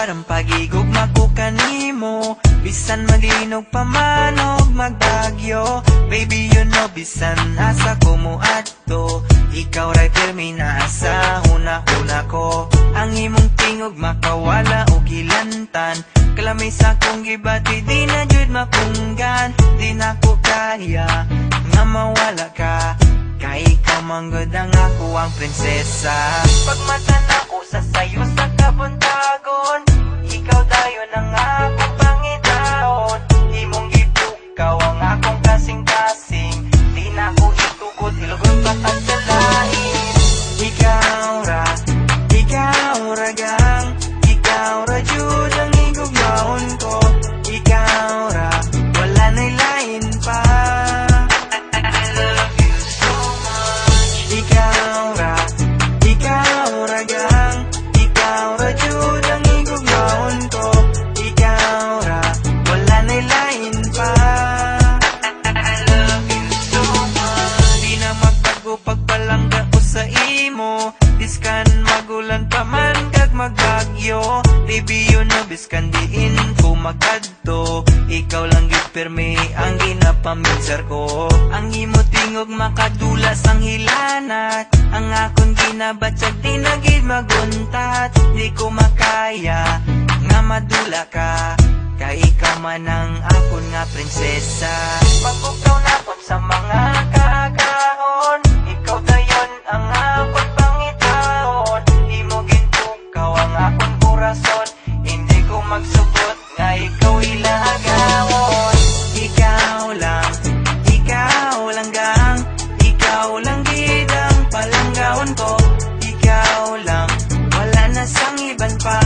parang pagigugma ko kanimo. Bisan maglinog pa man og magbagyo, baby you know bisan asa ko mo adto. Ikaw ray pirmi na asa huna-huna ko. Ang imong tingog makawala og gilantan. Kalamay sa kong gibati di na jud mapunggan. Di na ko kaya nga mawala ka, kay ikaw manggod ang ako ang prinsesa. Pagmata na ko sa sayo sa kabuntagon, ikaw dayon ang akong pangitaon. Imong gipukaw ang akong kasing-kasing, di na ko itukod ilugon pa pagdalain. Ikaw ra gang, ikaw ra jud ang igugmaon ko. Ikaw ra, wala na'y lain pa. Ikaw ra gang, ikaw ra jud ang igugmaon ko. Ikaw ra, wala na'y lain pa. I love you so much. Di na magbago pagpalangga ko sa imo. Biskan magulan pa man kag magbagyo, baby you know biskan diin ko magkadto. Ikaw lang gid pirmi ang ginapaminsar ko. Ang imo tingog makadulas ang hilanat. Ang akong ginabatsag di na gid maguntat. Di ko makaya nga madula ka, kay ikaw man ang akon nga prinsesa. Pagbukaw na kon sa mga kaagahon, ikaw dayon ang akon pangitaon. Di mo gintukaw ang akon kurason, hindi ko magsubot nga ikaw ilagawon. Ikaw lang gang, ikaw lang gid ang palanggawon ko. Ikaw lang, wala na sang iban pa.